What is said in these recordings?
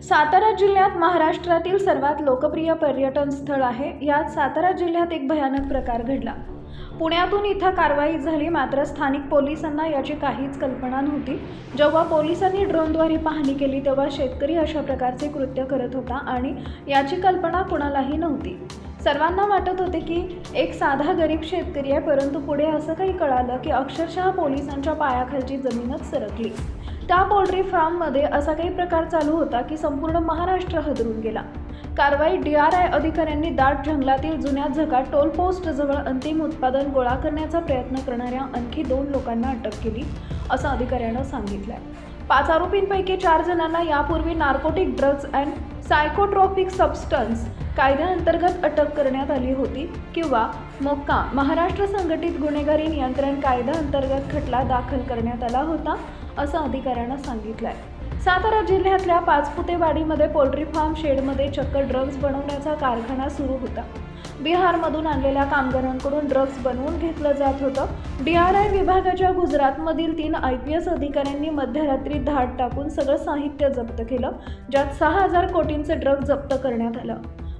सातारा जिल्ह्यात महाराष्ट्रातील सर्वात लोकप्रिय पर्यटन स्थळ आहे। यात सातारा जिल्ह्यात एक भयानक प्रकार घडला। पुण्यातून इथं कारवाई झाली, मात्र स्थानिक पोलिसांना याची काहीच कल्पना नव्हती। जेव्हा पोलिसांनी ड्रोनद्वारे पाहणी केली तेव्हा शेतकरी अशा प्रकारचे कृत्य करत होता आणि याची कल्पना कुणालाही नव्हती। सर्वांना वाटत होते की एक साधा गरीब शेतकरी आहे, परंतु पुढे असं काही कळालं की अक्षरशः पोलिसांच्या पायाखालची जमीनच सरकली। त्या पोल्ट्री फार्ममध्ये असा काही प्रकार चालू होता की संपूर्ण महाराष्ट्र हादरून गेला। कारवाई DRI अधिकाऱ्यांनी दाट जंगलातील जुन्या झकाट टोल पोस्ट जवळ अंतिम उत्पादन गोळा करण्याचा प्रयत्न करणाऱ्या आणखी 2 लोकांना अटक केली, असं अधिकाऱ्यानं सांगितलंय। 5 आरोपींपैकी 4 जणांना यापूर्वी नार्कोटिक ड्रग्ज अँड सायकोट्रॉपिक सबस्टन्स कायद्याअंतर्गत अटक करण्यात आली होती किंवा मोक्का महाराष्ट्र संघटित गुन्हेगारी नियंत्रण कायद्याअंतर्गत खटला दाखल करण्यात आला होता, असं अधिकाऱ्यानं सांगितलंय। सातारा जिल्ह्यातल्या पाचपुतेवाडीमध्ये पोल्ट्री फार्म शेडमध्ये चक्क ड्रग्ज बनवण्याचा कारखाना सुरू होता। बिहारमधून आणलेल्या कामगारांकडून ड्रग्ज बनवून घेतलं जात होतं। DRI विभागाच्या गुजरातमधील 3 IPS अधिकाऱ्यांनी मध्यरात्री धाड टाकून सगळं साहित्य जप्त केलं, ज्यात 6000 कोटींचे ड्रग्ज जप्त करण्यात आलं।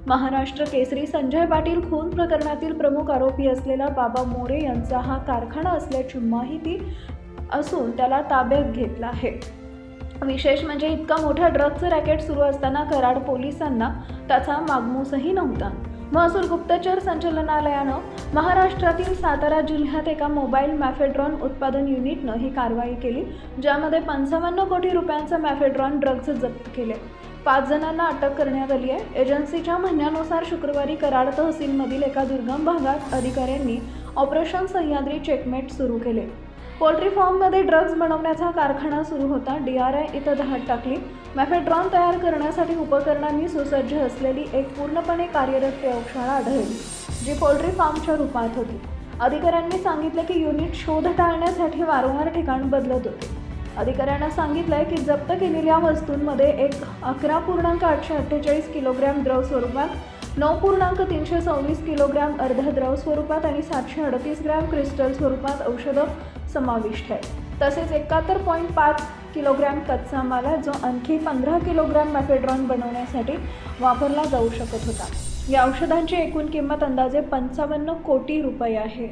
महाराष्ट्र केसरी संजय पाटील खून प्रकरणातील प्रमुख आरोपी असलेला बाबा मोरे यांचा हा कारखाना असल्याची माहिती असून त्याला ताब्यात घेतलं आहे। विशेष म्हणजे इतका मोठा ड्रग्जचं रॅकेट सुरू असताना कराड पोलिसांना त्याचा मागमूसही नव्हता। महसूल गुप्तचर संचालनालयानं महाराष्ट्रातील सातारा जिल्ह्यात एका मोबाईल मॅफेड्रॉन उत्पादन युनिटनं ही कारवाई केली, ज्यामध्ये 55 कोटी रुपयांचं मॅफेड्रॉन ड्रग्ज जप्त केले। 5 जणांना अटक करण्यात आली आहे। एजन्सीच्या म्हणण्यानुसार शुक्रवारी कराड तहसीलमधील एका दुर्गम भागात अधिकाऱ्यांनी ऑपरेशन सह्याद्री चेकमेट सुरू केले। पोल्ट्री फार्ममध्ये ड्रग्ज बनवण्याचा कारखाना सुरू होता। DRI इथं धाड टाकली। मॅफेड्रॉन तयार करण्यासाठी उपकरणांनी सुसज्ज असलेली एक पूर्णपणे कार्यरत प्रयोगशाळा आढळली, जी पोल्ट्री फार्मच्या रूपात होती। अधिकाऱ्यांनी सांगितले की युनिट शोध टाळण्यासाठी वारंवार ठिकाण बदलत होते। अधिकाऱ्यांना सांगितलंय की जप्त केलेल्या वस्तूंमध्ये 11.848 किलोग्रॅम द्रव स्वरूपात, 9.326 किलोग्रॅम अर्ध द्रव स्वरूपात आणि 738 ग्रॅम क्रिस्टल स्वरूपात औषधं समाविष्ट आहे। तसेच 71.5 किलोग्रॅम कच्चा माल आहे, जो आणखी 15 किलोग्रॅम मॅफेड्रॉन बनवण्यासाठी वापरला जाऊ शकत होता। या औषधांची एकूण किंमत अंदाजे 55 कोटी रुपये आहे।